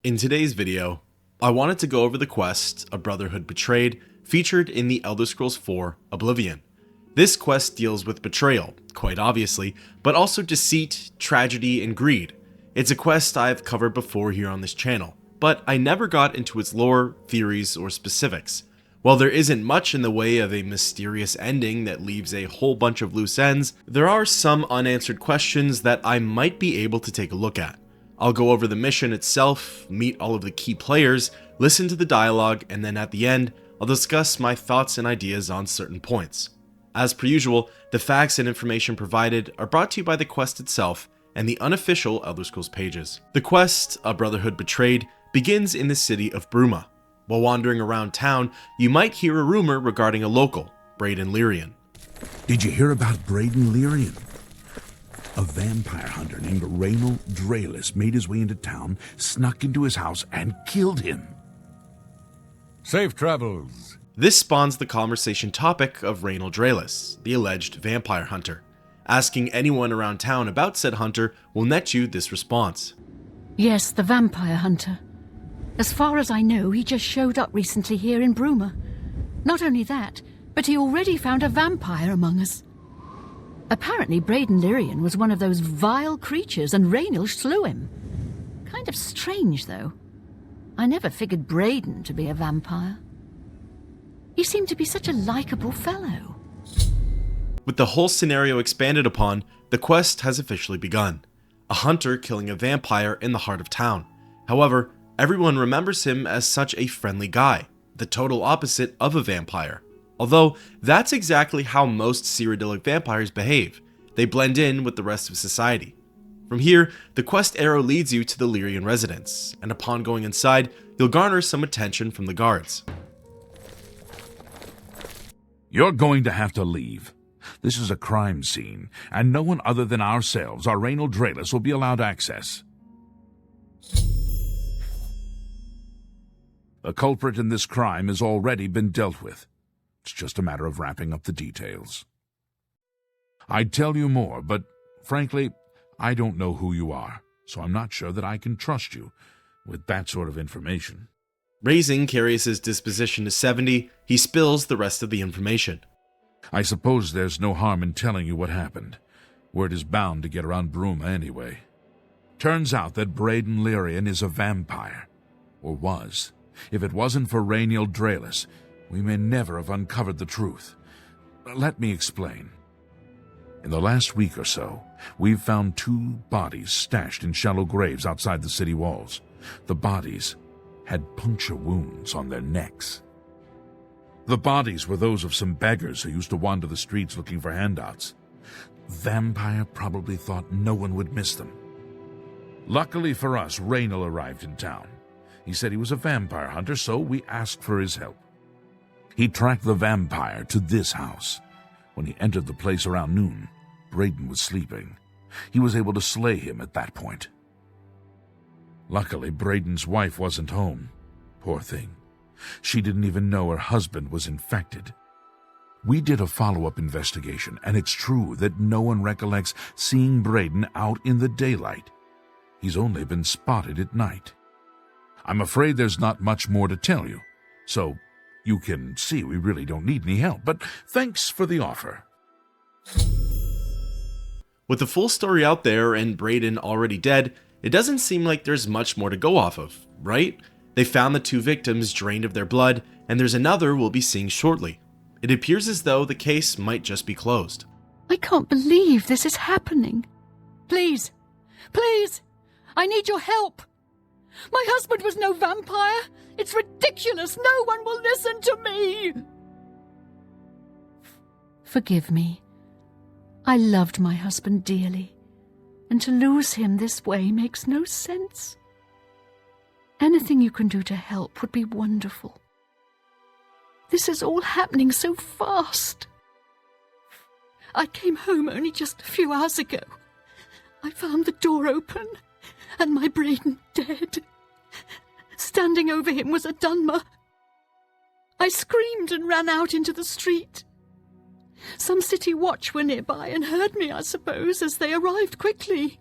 In today's video, I wanted to go over the quest, A Brotherhood Betrayed, featured in the Elder Scrolls 4 Oblivion. This quest deals with betrayal, quite obviously, but also deceit, tragedy, and greed. It's a quest I've covered before here on this channel, but I never got into its lore, theories, or specifics. While there isn't much in the way of a mysterious ending that leaves a whole bunch of loose ends, there are some unanswered questions that I might be able to take a look at. I'll go over the mission itself, meet all of the key players, listen to the dialogue, and then at the end, I'll discuss my thoughts and ideas on certain points. As per usual, the facts and information provided are brought to you by the quest itself and the unofficial Elder Scrolls pages. The quest, A Brotherhood Betrayed, begins in the city of Bruma. While wandering around town, you might hear a rumor regarding a local, Braden Lyrian. Did you hear about Braden Lyrian? A vampire hunter named Raynal Draelis made his way into town, snuck into his house, and killed him. Safe travels. This spawns the conversation topic of Raynal Draelis, the alleged vampire hunter. Asking anyone around town about said hunter will net you this response. Yes, the vampire hunter. As far as I know, he just showed up recently here in Bruma. Not only that, but he already found a vampire among us. Apparently, Braden Lyrian was one of those vile creatures, and Raynal slew him. Kind of strange, though. I never figured Braden to be a vampire. He seemed to be such a likable fellow. With the whole scenario expanded upon, the quest has officially begun. A hunter killing a vampire in the heart of town. However, everyone remembers him as such a friendly guy, the total opposite of a vampire. Although, that's exactly how most cyrodiilic vampires behave. They blend in with the rest of society. From here, the quest arrow leads you to the Lyrian residence, and upon going inside, you'll garner some attention from the guards. You're going to have to leave. This is a crime scene, and no one other than ourselves, our Raynal Draelis, will be allowed access. The culprit in this crime has already been dealt with. It's just a matter of wrapping up the details. I'd tell you more, but frankly, I don't know who you are, so I'm not sure that I can trust you with that sort of information. Raising Carius's disposition to 70, he spills the rest of the information. I suppose there's no harm in telling you what happened. Word is bound to get around Bruma anyway. Turns out that Braden Lyrian is a vampire. Or was. If it wasn't for Raynal Draelis, we may never have uncovered the truth. Let me explain. In the last week or so, we've found 2 bodies stashed in shallow graves outside the city walls. The bodies had puncture wounds on their necks. The bodies were those of some beggars who used to wander the streets looking for handouts. Vampire probably thought no one would miss them. Luckily for us, Raynal arrived in town. He said he was a vampire hunter, so we asked for his help. He tracked the vampire to this house. When he entered the place around noon, Braden was sleeping. He was able to slay him at that point. Luckily, Braden's wife wasn't home. Poor thing. She didn't even know her husband was infected. We did a follow-up investigation, and it's true that no one recollects seeing Braden out in the daylight. He's only been spotted at night. I'm afraid there's not much more to tell you, so you can see we really don't need any help, but thanks for the offer. With the full story out there and Braden already dead, it doesn't seem like there's much more to go off of, right? They found the 2 victims drained of their blood, and there's another we'll be seeing shortly. It appears as though the case might just be closed. I can't believe this is happening. Please, please, I need your help. My husband was no vampire. It's ridiculous. No one will listen to me. Forgive me. I loved my husband dearly, and to lose him this way makes no sense. Anything you can do to help would be wonderful. This is all happening so fast. I came home only just a few hours ago. I found the door open and my Braden dead. Standing over him was a Dunmer. I screamed and ran out into the street. Some city watch were nearby and heard me, I suppose, as they arrived quickly.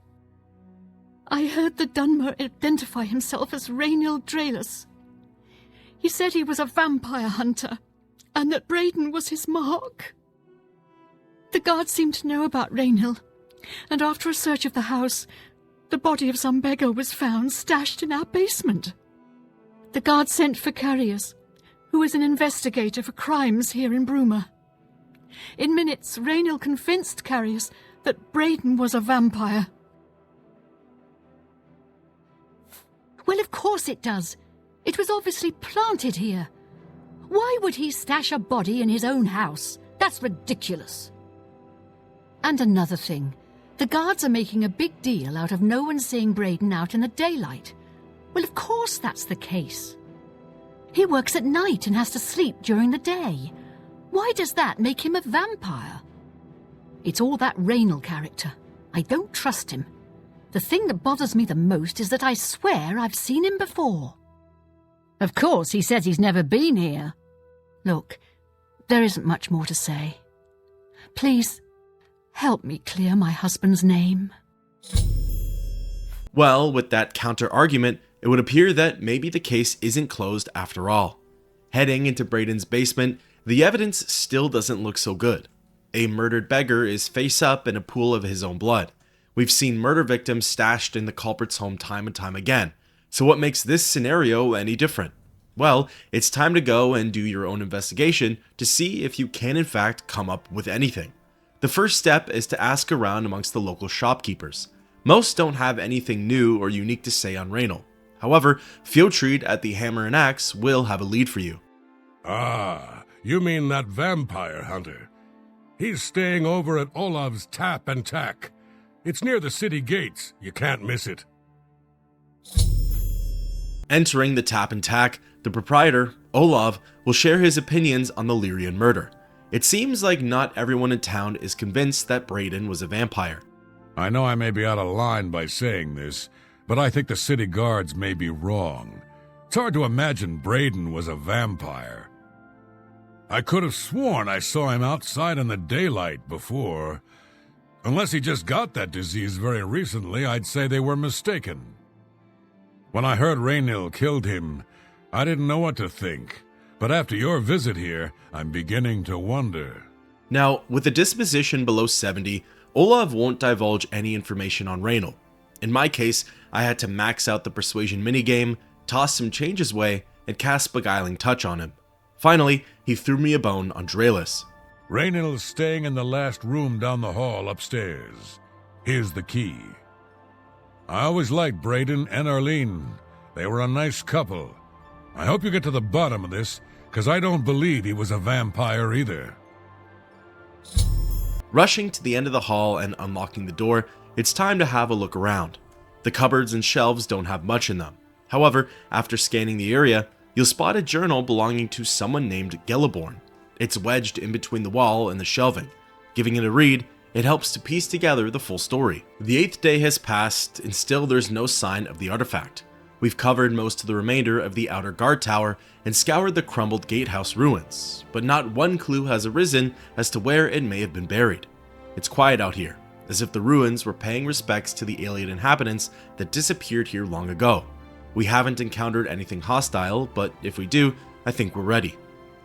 I heard the Dunmer identify himself as Rainil Draelus. He said he was a vampire hunter, and that Braden was his mark. The guards seemed to know about Rainil, and after a search of the house, the body of some beggar was found stashed in our basement. The guards sent for Carius, who is an investigator for crimes here in Bruma. In minutes, Rainil convinced Carius that Braden was a vampire. Well, of course it does. It was obviously planted here. Why would he stash a body in his own house? That's ridiculous. And another thing. The guards are making a big deal out of no one seeing Braden out in the daylight. Well, of course that's the case. He works at night and has to sleep during the day. Why does that make him a vampire? It's all that Rainil character. I don't trust him. The thing that bothers me the most is that I swear I've seen him before. Of course, he says he's never been here. Look, there isn't much more to say. Please, help me clear my husband's name. Well, with that counter-argument, it would appear that maybe the case isn't closed after all. Heading into Braden's basement, the evidence still doesn't look so good. A murdered beggar is face up in a pool of his own blood. We've seen murder victims stashed in the culprit's home time and time again. So what makes this scenario any different? Well, it's time to go and do your own investigation to see if you can in fact come up with anything. The first step is to ask around amongst the local shopkeepers. Most don't have anything new or unique to say on Rainil. However, Fiotrede at the Hammer and Axe will have a lead for you. Ah, you mean that vampire hunter. He's staying over at Olav's Tap and Tack. It's near the city gates. You can't miss it. Entering the Tap and Tack, the proprietor, Olav, will share his opinions on the Lyrian murder. It seems like not everyone in town is convinced that Braden was a vampire. I know I may be out of line by saying this, but I think the city guards may be wrong. It's hard to imagine Braden was a vampire. I could have sworn I saw him outside in the daylight before. Unless he just got that disease very recently, I'd say they were mistaken. When I heard Rainil killed him, I didn't know what to think. But after your visit here, I'm beginning to wonder. Now, with a disposition below 70, Olav won't divulge any information on Rainil. In my case, I had to max out the persuasion minigame, toss some change his way, and cast Beguiling Touch on him. Finally, he threw me a bone on Draelus. Rainil's staying in the last room down the hall upstairs. Here's the key. I always liked Braden and Erlene. They were a nice couple. I hope you get to the bottom of this, because I don't believe he was a vampire either. Rushing to the end of the hall and unlocking the door, it's time to have a look around. The cupboards and shelves don't have much in them. However, after scanning the area, you'll spot a journal belonging to someone named Gelliborn. It's wedged in between the wall and the shelving. Giving it a read, it helps to piece together the full story. The 8th day has passed, and still there's no sign of the artifact. We've covered most of the remainder of the outer guard tower and scoured the crumbled gatehouse ruins, but not one clue has arisen as to where it may have been buried. It's quiet out here, as if the ruins were paying respects to the alien inhabitants that disappeared here long ago. We haven't encountered anything hostile, but if we do, I think we're ready.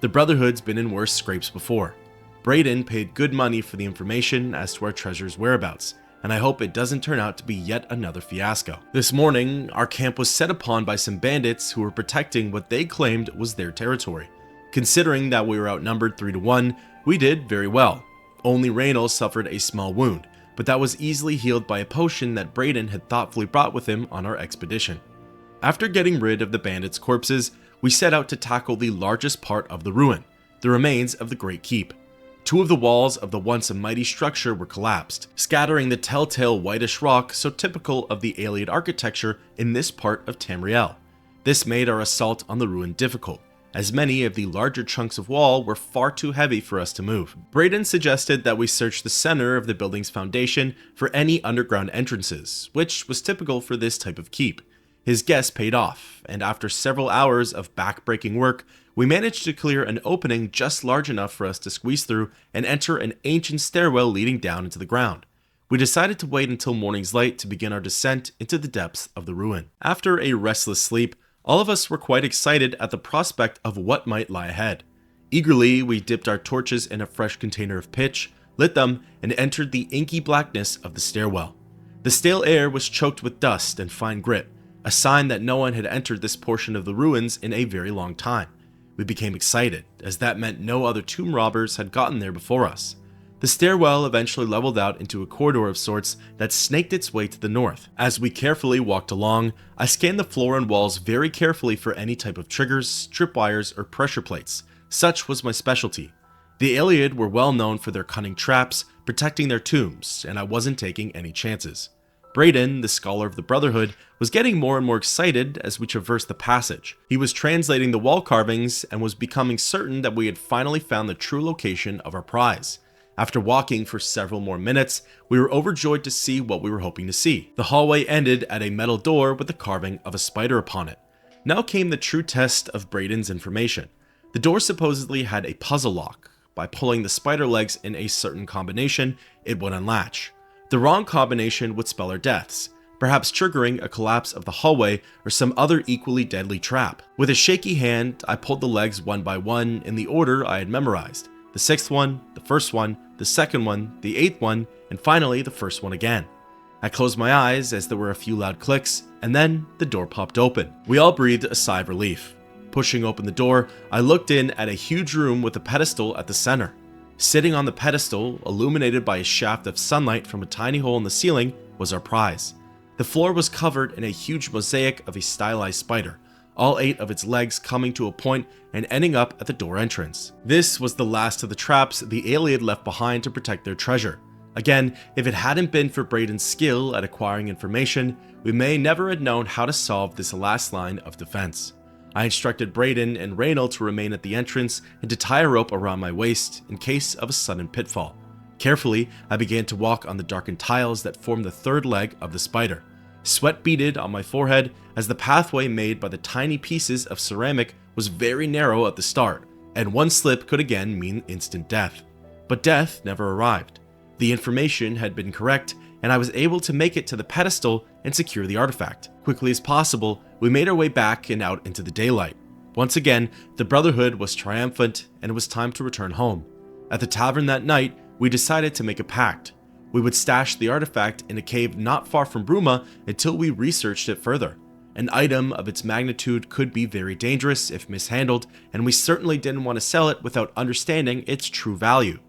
The Brotherhood's been in worse scrapes before. Braden paid good money for the information as to our treasure's whereabouts, and I hope it doesn't turn out to be yet another fiasco. This morning, our camp was set upon by some bandits who were protecting what they claimed was their territory. Considering that we were outnumbered 3-1, we did very well. Only Rainil suffered a small wound, but that was easily healed by a potion that Braden had thoughtfully brought with him on our expedition. After getting rid of the bandits' corpses, we set out to tackle the largest part of the ruin, the remains of the Great Keep. 2 of the walls of the once mighty structure were collapsed, scattering the telltale whitish rock so typical of the alien architecture in this part of Tamriel. This made our assault on the ruin difficult, as many of the larger chunks of wall were far too heavy for us to move. Braden suggested that we search the center of the building's foundation for any underground entrances, which was typical for this type of keep. His guess paid off, and after several hours of back-breaking work, we managed to clear an opening just large enough for us to squeeze through and enter an ancient stairwell leading down into the ground. we decided to wait until morning's light to begin our descent into the depths of the ruin. After a restless sleep, all of us were quite excited at the prospect of what might lie ahead. Eagerly, we dipped our torches in a fresh container of pitch, lit them, and entered the inky blackness of the stairwell. The stale air was choked with dust and fine grit, a sign that no one had entered this portion of the ruins in a very long time. We became excited, as that meant no other tomb robbers had gotten there before us. The stairwell eventually leveled out into a corridor of sorts that snaked its way to the north. As we carefully walked along, I scanned the floor and walls very carefully for any type of triggers, tripwires, or pressure plates. Such was my specialty. The Iliad were well known for their cunning traps, protecting their tombs, and I wasn't taking any chances. Braden, the scholar of the Brotherhood, was getting more and more excited as we traversed the passage. He was translating the wall carvings and was becoming certain that we had finally found the true location of our prize. After walking for several more minutes, we were overjoyed to see what we were hoping to see. The hallway ended at a metal door with the carving of a spider upon it. Now came the true test of Braden's information. The door supposedly had a puzzle lock. By pulling the spider legs in a certain combination, it would unlatch. The wrong combination would spell our deaths, perhaps triggering a collapse of the hallway or some other equally deadly trap. With a shaky hand, I pulled the legs one by one in the order I had memorized. The sixth one, the first one, the second one, the eighth one, and finally the first one again. I closed my eyes as there were a few loud clicks, and then the door popped open. We all breathed a sigh of relief. Pushing open the door, I looked in at a huge room with a pedestal at the center. Sitting on the pedestal, illuminated by a shaft of sunlight from a tiny hole in the ceiling, was our prize. The floor was covered in a huge mosaic of a stylized spider, all 8 of its legs coming to a point and ending up at the door entrance. This was the last of the traps the Iliad left behind to protect their treasure. Again, if it hadn't been for Braden's skill at acquiring information, we may never have known how to solve this last line of defense. I instructed Braden and Raynal to remain at the entrance and to tie a rope around my waist in case of a sudden pitfall. Carefully, I began to walk on the darkened tiles that formed the third leg of the spider. Sweat beaded on my forehead as the pathway made by the tiny pieces of ceramic was very narrow at the start, and one slip could again mean instant death. But death never arrived. The information had been correct, and I was able to make it to the pedestal and secure the artifact. Quickly as possible, we made our way back and out into the daylight. Once again, the Brotherhood was triumphant, and it was time to return home. At the tavern that night, we decided to make a pact. We would stash the artifact in a cave not far from Bruma until we researched it further. An item of its magnitude could be very dangerous if mishandled, and we certainly didn't want to sell it without understanding its true value.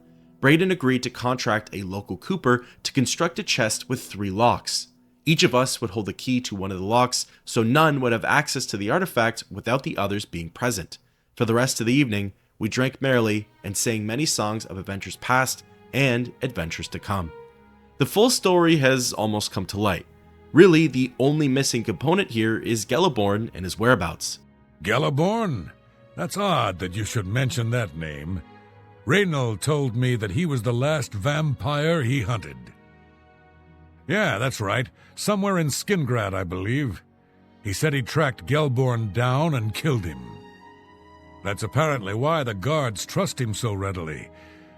Braden agreed to contract a local cooper to construct a chest with 3 locks. Each of us would hold the key to one of the locks, so none would have access to the artifact without the others being present. For the rest of the evening, we drank merrily and sang many songs of adventures past and adventures to come. The full story has almost come to light. Really, the only missing component here is Geliborn and his whereabouts. Geliborn? That's odd that you should mention that name. Raynal told me that he was the last vampire he hunted. Yeah, that's right. Somewhere in Skingrad, I believe. He said he tracked Geliborn down and killed him. That's apparently why the guards trust him so readily.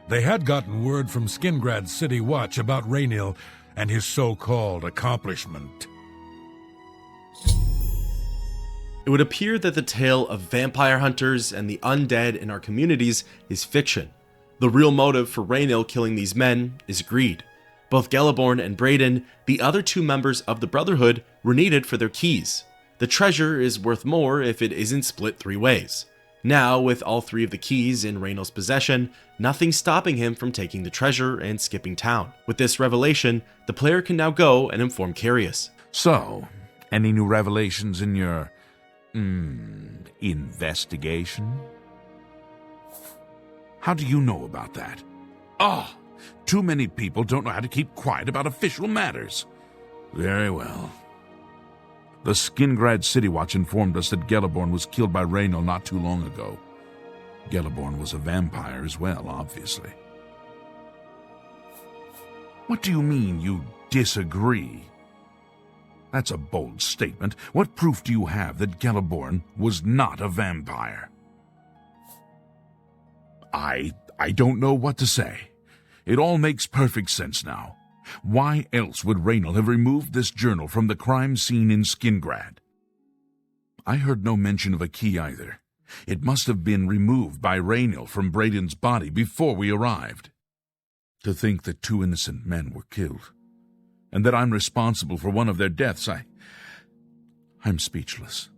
They had gotten word from Skingrad's City Watch about Raynal and his so-called accomplishment. It would appear that the tale of vampire hunters and the undead in our communities is fiction. The real motive for Raynal killing these men is greed. Both Geliborn and Braden, the other 2 members of the Brotherhood, were needed for their keys. The treasure is worth more if it isn't split 3 ways. Now, with all 3 of the keys in Raynal's possession, nothing's stopping him from taking the treasure and skipping town. With this revelation, the player can now go and inform Carius. So, any new revelations in your, investigation? How do you know about that? Too many people don't know how to keep quiet about official matters. Very well. The Skingrad City Watch informed us that Geliborn was killed by Raynal not too long ago. Geliborn was a vampire as well, obviously. What do you mean you disagree? That's a bold statement. What proof do you have that Geliborn was not a vampire? I don't know what to say. It all makes perfect sense now. Why else would Raynal have removed this journal from the crime scene in Skingrad? I heard no mention of a key either. It must have been removed by Raynal from Braden's body before we arrived. To think that 2 innocent men were killed, and that I'm responsible for one of their deaths, I'm speechless.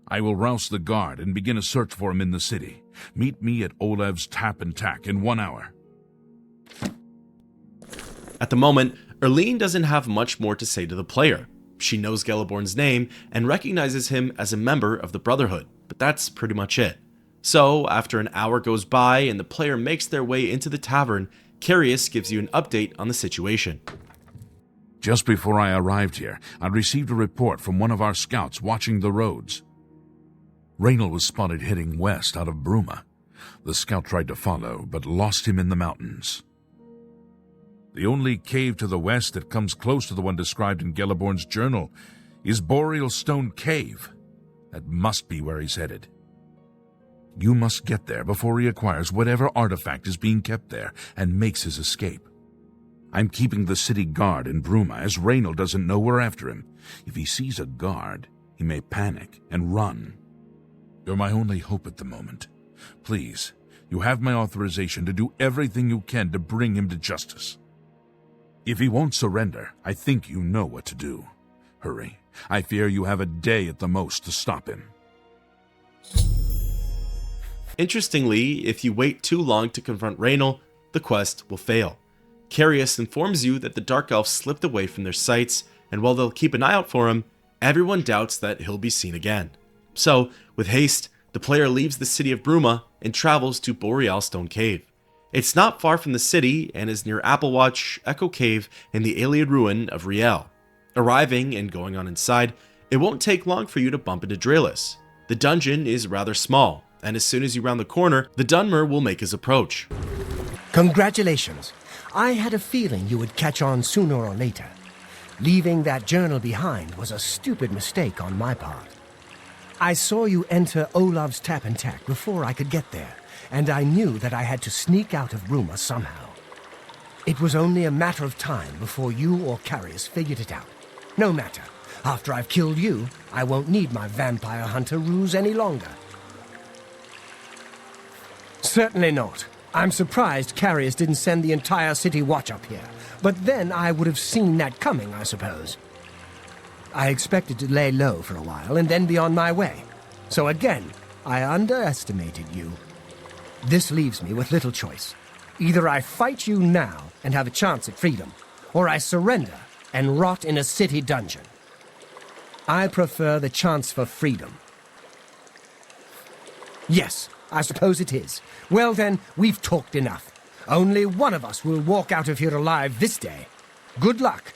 I will rouse the guard and begin a search for him in the city. Meet me at Olev's Tap and Tack in 1 hour. At the moment, Erlene doesn't have much more to say to the player. She knows Geliborn's name and recognizes him as a member of the Brotherhood, but that's pretty much it. So, after an hour goes by and the player makes their way into the tavern, Carius gives you an update on the situation. Just before I arrived here, I received a report from one of our scouts watching the roads. Raynal was spotted heading west out of Bruma. The scout tried to follow, but lost him in the mountains. The only cave to the west that comes close to the one described in Geliborn's journal is Boreal Stone Cave. That must be where he's headed. You must get there before he acquires whatever artifact is being kept there and makes his escape. I'm keeping the city guard in Bruma, as Raynal doesn't know we're after him. If he sees a guard, he may panic and run. You're my only hope at the moment. Please, you have my authorization to do everything you can to bring him to justice. If he won't surrender, I think you know what to do. Hurry. I fear you have a day at the most to stop him. Interestingly, if you wait too long to confront Raynal, the quest will fail. Carius informs you that the Dark Elf slipped away from their sights, and while they'll keep an eye out for him, everyone doubts that he'll be seen again. So, with haste, the player leaves the city of Bruma and travels to Boreal Stone Cave. It's not far from the city and is near Applewatch, Echo Cave, and the alien ruin of Riel. Arriving and going on inside, it won't take long for you to bump into Draelus. The dungeon is rather small, and as soon as you round the corner, the Dunmer will make his approach. Congratulations. I had a feeling you would catch on sooner or later. Leaving that journal behind was a stupid mistake on my part. I saw you enter Olaf's Tap and Tack before I could get there, and I knew that I had to sneak out of Bruma somehow. It was only a matter of time before you or Carius figured it out. No matter. After I've killed you, I won't need my vampire hunter ruse any longer. Certainly not. I'm surprised Carius didn't send the entire city watch up here, but then I would have seen that coming, I suppose. I expected to lay low for a while and then be on my way. So again, I underestimated you. This leaves me with little choice. Either I fight you now and have a chance at freedom, or I surrender and rot in a city dungeon. I prefer the chance for freedom. Yes, I suppose it is. Well then, we've talked enough. Only one of us will walk out of here alive this day. Good luck.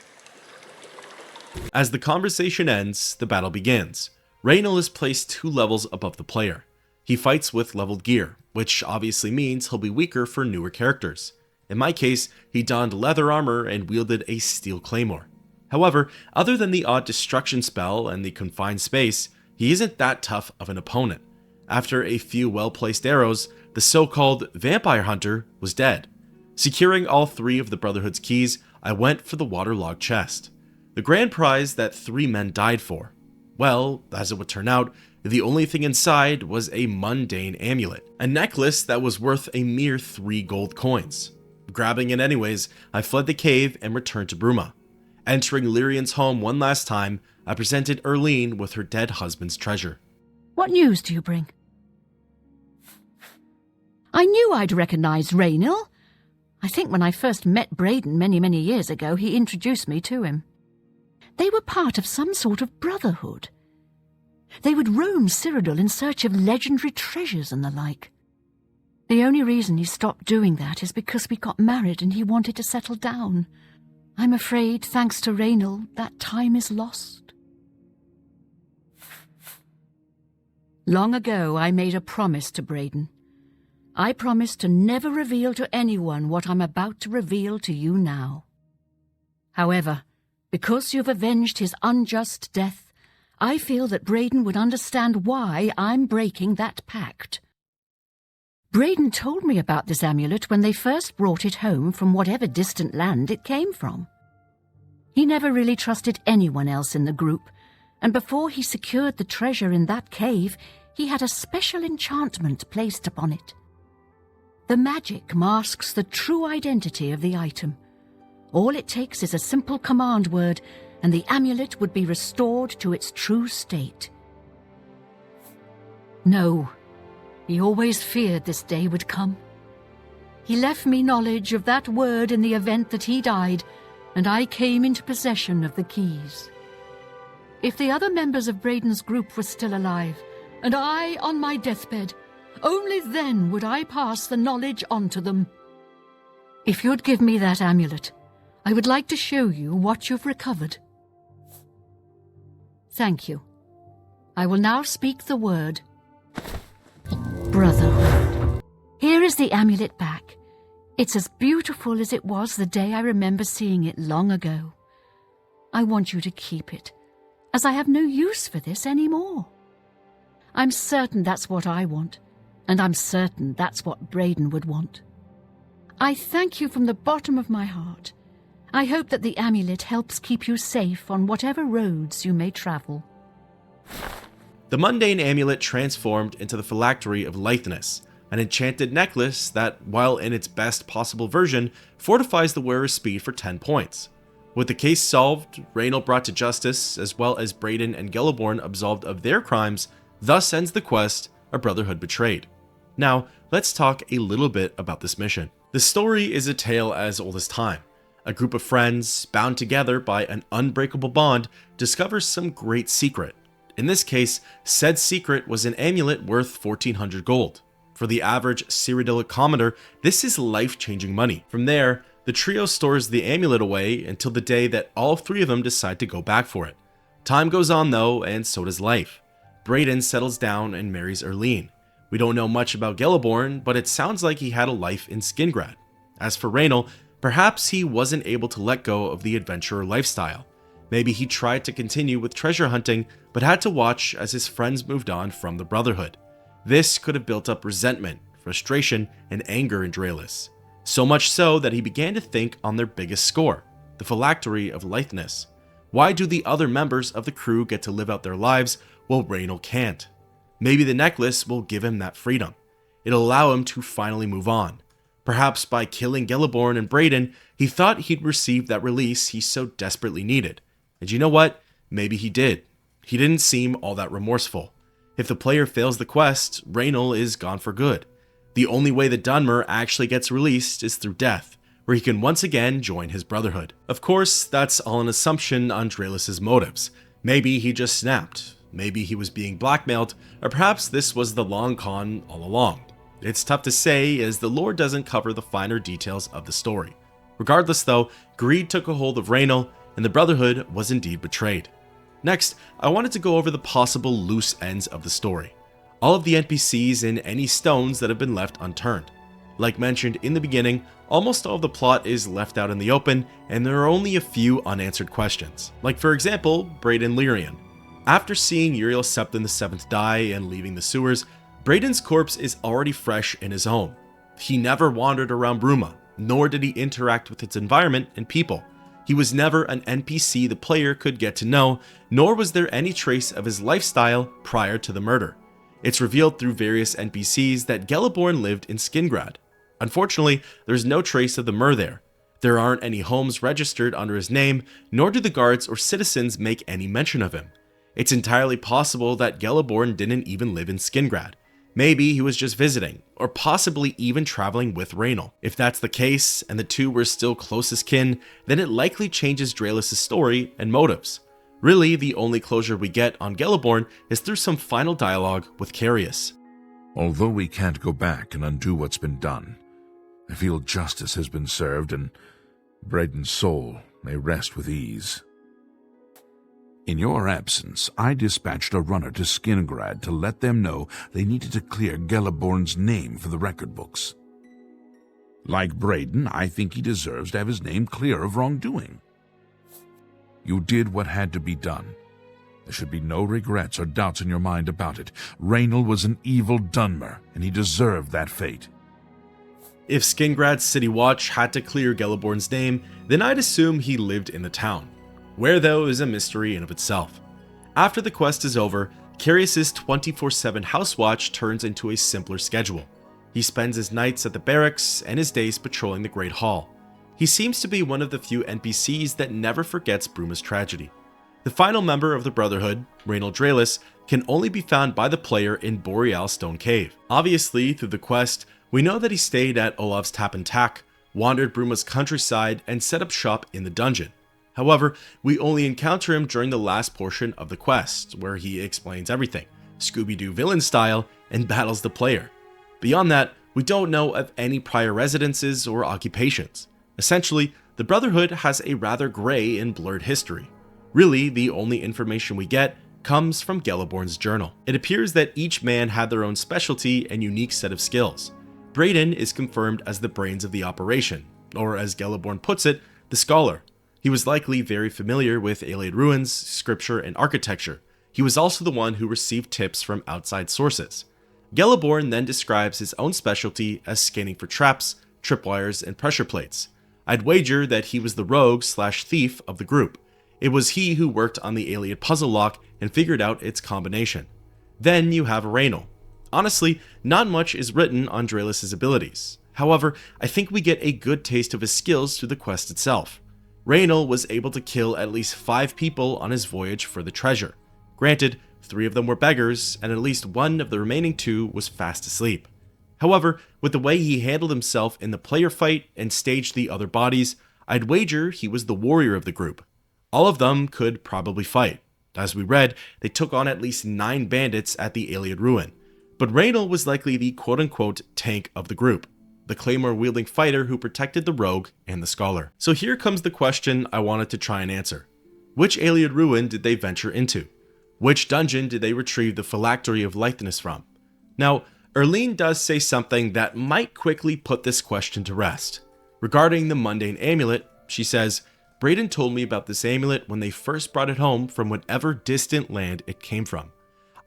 As the conversation ends, the battle begins. Raynal is placed 2 levels above the player. He fights with leveled gear, which obviously means he'll be weaker for newer characters. In my case, he donned leather armor and wielded a steel claymore. However, other than the odd destruction spell and the confined space, he isn't that tough of an opponent. After a few well-placed arrows, the so-called vampire hunter was dead. Securing all 3 of the Brotherhood's keys, I went for the waterlogged chest. The grand prize that 3 men died for. Well, as it would turn out, the only thing inside was a mundane amulet, a necklace that was worth a mere 3 gold coins. Grabbing it anyways, I fled the cave and returned to Bruma. Entering Lyrian's home one last time, I presented Erlene with her dead husband's treasure. What news do you bring? I knew I'd recognise Raynal. I think when I first met Braden many years ago, he introduced me to him. They were part of some sort of brotherhood. They would roam Cyrodiil in search of legendary treasures and the like. The only reason he stopped doing that is because we got married and he wanted to settle down. I'm afraid, thanks to Raynal, that time is lost. Long ago, I made a promise to Braden. I promised to never reveal to anyone what I'm about to reveal to you now. However, because you've avenged his unjust death, I feel that Braden would understand why I'm breaking that pact. Braden told me about this amulet when they first brought it home from whatever distant land it came from. He never really trusted anyone else in the group, and before he secured the treasure in that cave, he had a special enchantment placed upon it. The magic masks the true identity of the item. All it takes is a simple command word, and the amulet would be restored to its true state. No, he always feared this day would come. He left me knowledge of that word in the event that he died, and I came into possession of the keys. If the other members of Braden's group were still alive, and I on my deathbed, only then would I pass the knowledge on to them. If you'd give me that amulet, I would like to show you what you've recovered. Thank you. I will now speak the word. Brotherhood. Here is the amulet back. It's as beautiful as it was the day I remember seeing it long ago. I want you to keep it, as I have no use for this anymore. I'm certain that's what I want, and I'm certain that's what Braden would want. I thank you from the bottom of my heart. I hope that the amulet helps keep you safe on whatever roads you may travel. The mundane amulet transformed into the phylactery of litheness, an enchanted necklace that, while in its best possible version, fortifies the wearer's speed for 10 points. With the case solved, Raynal brought to justice, as well as Braden and Gelliborn absolved of their crimes, thus ends the quest, A Brotherhood Betrayed. Now, let's talk a little bit about this mission. The story is a tale as old as time. A group of friends, bound together by an unbreakable bond, discovers some great secret. In this case, said secret was an amulet worth 1,400 gold. For the average Cyrodiilic commoner, this is life-changing money. From there, the trio stores the amulet away until the day that all three of them decide to go back for it. Time goes on though, and so does life. Braden settles down and marries Erlene. We don't know much about Gelliborn, but it sounds like he had a life in Skingrad. As for Raynal, perhaps he wasn't able to let go of the adventurer lifestyle. Maybe he tried to continue with treasure hunting, but had to watch as his friends moved on from the Brotherhood. This could have built up resentment, frustration, and anger in Draelis. So much so that he began to think on their biggest score, the phylactery of litheness. Why do the other members of the crew get to live out their lives while Raynal can't? Maybe the necklace will give him that freedom. It'll allow him to finally move on. Perhaps by killing Gelliborn and Braden, he thought he'd receive that release he so desperately needed. And you know what? Maybe he did. He didn't seem all that remorseful. If the player fails the quest, Raynal is gone for good. The only way the Dunmer actually gets released is through death, where he can once again join his Brotherhood. Of course, that's all an assumption on Draelis' motives. Maybe he just snapped. Maybe he was being blackmailed, or perhaps this was the long con all along. It's tough to say, as the lore doesn't cover the finer details of the story. Regardless though, greed took a hold of Raynal, and the Brotherhood was indeed betrayed. Next, I wanted to go over the possible loose ends of the story. All of the NPCs and any stones that have been left unturned. Like mentioned in the beginning, almost all of the plot is left out in the open, and there are only a few unanswered questions. Like for example, Braden Lyrian. After seeing Uriel Septon VII die and leaving the sewers, Braden's corpse is already fresh in his home. He never wandered around Bruma, nor did he interact with its environment and people. He was never an NPC the player could get to know, nor was there any trace of his lifestyle prior to the murder. It's revealed through various NPCs that Gelliborn lived in Skingrad. Unfortunately, there's no trace of the Myr there. There aren't any homes registered under his name, nor do the guards or citizens make any mention of him. It's entirely possible that Gelliborn didn't even live in Skingrad. Maybe he was just visiting, or possibly even traveling with Raynal. If that's the case, and the two were still close as kin, then it likely changes Draelis' story and motives. Really, the only closure we get on Gelliborn is through some final dialogue with Carius. Although we can't go back and undo what's been done, I feel justice has been served and Braden's soul may rest with ease. In your absence, I dispatched a runner to Skingrad to let them know they needed to clear Gelliborn's name for the record books. Like Braden, I think he deserves to have his name clear of wrongdoing. You did what had to be done. There should be no regrets or doubts in your mind about it. Raynal was an evil Dunmer, and he deserved that fate. If Skingrad's City Watch had to clear Gelliborn's name, then I'd assume he lived in the town. Where though is a mystery in of itself. After the quest is over, Carius's 24/7 house watch turns into a simpler schedule. He spends his nights at the barracks and his days patrolling the Great Hall. He seems to be one of the few NPCs that never forgets Bruma's tragedy. The final member of the Brotherhood, Reynold Draelis, can only be found by the player in Boreal Stone Cave. Obviously, through the quest, we know that he stayed at Olaf's Tap and Tack, wandered Bruma's countryside, and set up shop in the dungeon. However, we only encounter him during the last portion of the quest, where he explains everything, Scooby-Doo villain style, and battles the player. Beyond that, we don't know of any prior residences or occupations. Essentially, the Brotherhood has a rather grey and blurred history. Really, the only information we get comes from Geliborn's journal. It appears that each man had their own specialty and unique set of skills. Brayden is confirmed as the brains of the operation, or as Geliborn puts it, the scholar. He was likely very familiar with Ayleid ruins, scripture, and architecture. He was also the one who received tips from outside sources. Geliborn then describes his own specialty as scanning for traps, tripwires, and pressure plates. I'd wager that he was the rogue/thief of the group. It was he who worked on the Ayleid puzzle lock and figured out its combination. Then you have Reynold. Honestly, not much is written on Draelis' abilities. However, I think we get a good taste of his skills through the quest itself. Reynold was able to kill at least 5 people on his voyage for the treasure. Granted, 3 of them were beggars, and at least one of the remaining 2 was fast asleep. However, with the way he handled himself in the player fight and staged the other bodies, I'd wager he was the warrior of the group. All of them could probably fight. As we read, they took on at least 9 bandits at the Ayleid ruin. But Reynold was likely the quote-unquote tank of the group, the claymore-wielding fighter who protected the rogue and the scholar. So here comes the question I wanted to try and answer. Which Ayleid ruin did they venture into? Which dungeon did they retrieve the phylactery of litheness from? Now, Erlene does say something that might quickly put this question to rest. Regarding the mundane amulet, she says, Brayden told me about this amulet when they first brought it home from whatever distant land it came from.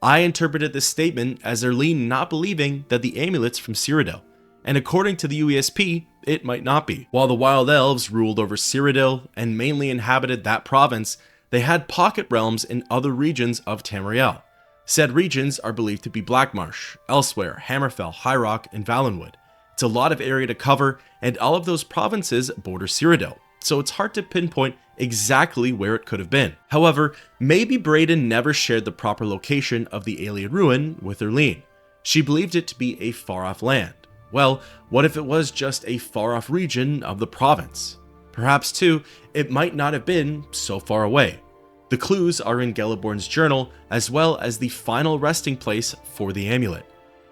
I interpreted this statement as Erlene not believing that the amulet's from Cyrodiil, and according to the UESP, it might not be. While the Wild Elves ruled over Cyrodiil and mainly inhabited that province, they had pocket realms in other regions of Tamriel. Said regions are believed to be Blackmarsh, Elsewhere, Hammerfell, High Rock, and Valenwood. It's a lot of area to cover, and all of those provinces border Cyrodiil, so it's hard to pinpoint exactly where it could have been. However, maybe Brayden never shared the proper location of the Ayleid ruin with Erlene. She believed it to be a far-off land. Well, what if it was just a far-off region of the province? Perhaps, too, it might not have been so far away. The clues are in Geliborn's journal, as well as the final resting place for the amulet.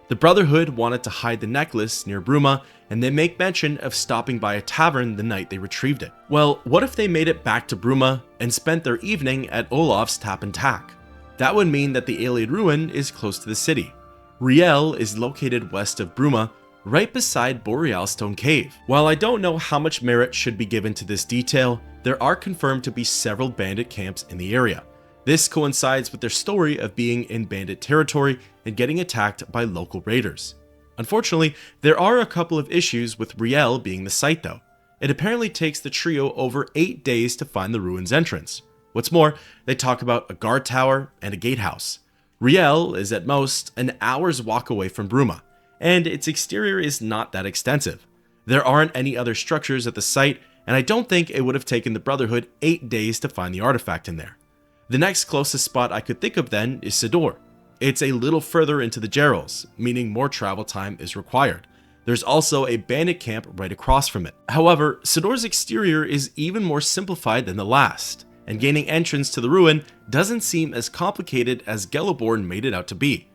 The Brotherhood wanted to hide the necklace near Bruma, and they make mention of stopping by a tavern the night they retrieved it. Well, what if they made it back to Bruma and spent their evening at Olaf's Tap and Tack? That would mean that the Ayleid ruin is close to the city. Riel is located west of Bruma, right beside Boreal Stone Cave. While I don't know how much merit should be given to this detail, there are confirmed to be several bandit camps in the area. This coincides with their story of being in bandit territory and getting attacked by local raiders. Unfortunately, there are a couple of issues with Riel being the site though. It apparently takes the trio over 8 days to find the ruins entrance. What's more, they talk about a guard tower and a gatehouse. Riel is at most an hour's walk away from Bruma, and its exterior is not that extensive. There aren't any other structures at the site, and I don't think it would have taken the Brotherhood 8 days to find the artifact in there. The next closest spot I could think of then is Sidor. It's a little further into the Gerals, meaning more travel time is required. There's also a bandit camp right across from it. However, Sidor's exterior is even more simplified than the last, and gaining entrance to the ruin doesn't seem as complicated as Geliborn made it out to be.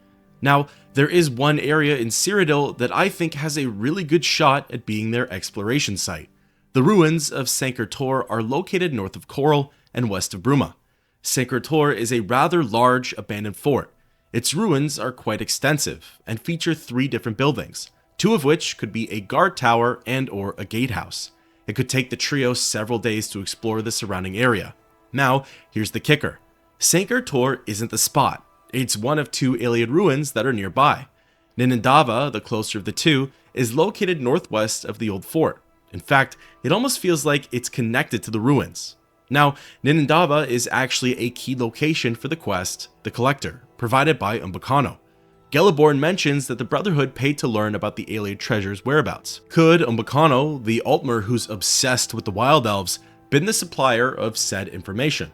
Now, there is one area in Cyrodiil that I think has a really good shot at being their exploration site. The ruins of Sancre Tor are located north of Coral and west of Bruma. Sancre Tor is a rather large abandoned fort. Its ruins are quite extensive and feature 3 different buildings, 2 of which could be a guard tower and or a gatehouse. It could take the trio several days to explore the surrounding area. Now, here's the kicker. Sancre Tor isn't the spot. It's one of 2 Ayleid ruins that are nearby. Ninindava, the closer of the 2, is located northwest of the old fort. In fact, it almost feels like it's connected to the ruins. Now, Ninindava is actually a key location for the quest, The Collector, provided by Umbacano. Geliborn mentions that the Brotherhood paid to learn about the alien treasure's whereabouts. Could Umbacano, the Altmer who's obsessed with the Wild Elves, been the supplier of said information?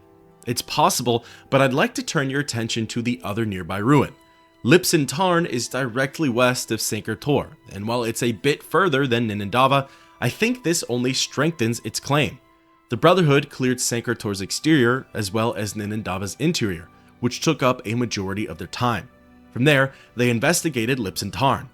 It's possible, but I'd like to turn your attention to the other nearby ruin. Lipson Tarn is directly west of Sankar Tor, and while it's a bit further than Ninindava, I think this only strengthens its claim. The Brotherhood cleared Sankar Tor's exterior as well as Ninindava's interior, which took up a majority of their time. From there, they investigated Lipson Tarn.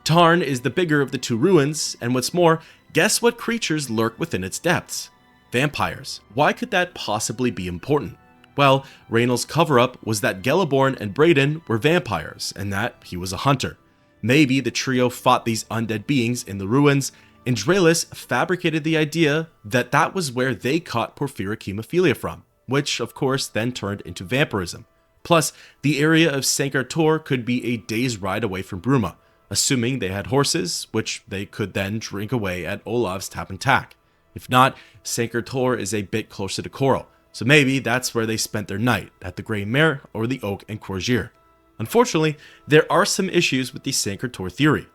Tarn is the bigger of the two ruins, and what's more, guess what creatures lurk within its depths? Vampires. Why could that possibly be important? Well, Raynol's cover-up was that Geliborn and Braden were vampires, and that he was a hunter. Maybe the trio fought these undead beings in the ruins, and Draelis fabricated the idea that that was where they caught porphyric hemophilia from, which of course then turned into vampirism. Plus, the area of Sankar Tor could be a day's ride away from Bruma, assuming they had horses, which they could then drink away at Olav's Tap and Tack. If not, Sankar Tor is a bit closer to Coral, so maybe that's where they spent their night, at the Grey Mare or the Oak and Corgier. Unfortunately, there are some issues with the Sankar Tor theory,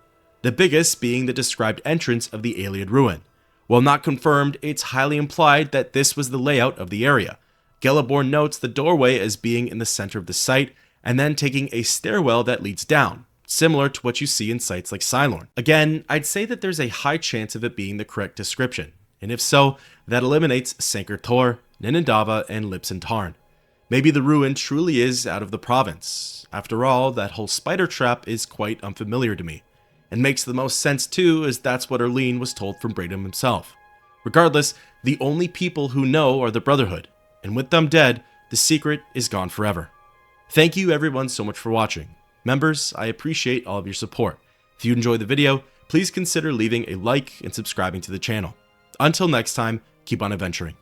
the biggest being the described entrance of the alien ruin. While not confirmed, it's highly implied that this was the layout of the area. Geliborn notes the doorway as being in the center of the site, and then taking a stairwell that leads down, similar to what you see in sites like Cylorn. Again, I'd say that there's a high chance of it being the correct description, and if so, that eliminates Sankar Tor, Ninindava, and Lipson Tarn. Maybe the ruin truly is out of the province. After all, that whole spider trap is quite unfamiliar to me, and makes the most sense too, as that's what Erlene was told from Braden himself. Regardless, the only people who know are the Brotherhood, and with them dead, the secret is gone forever. Thank you everyone so much for watching. Members, I appreciate all of your support. If you enjoyed the video, please consider leaving a like and subscribing to the channel. Until next time, keep on adventuring.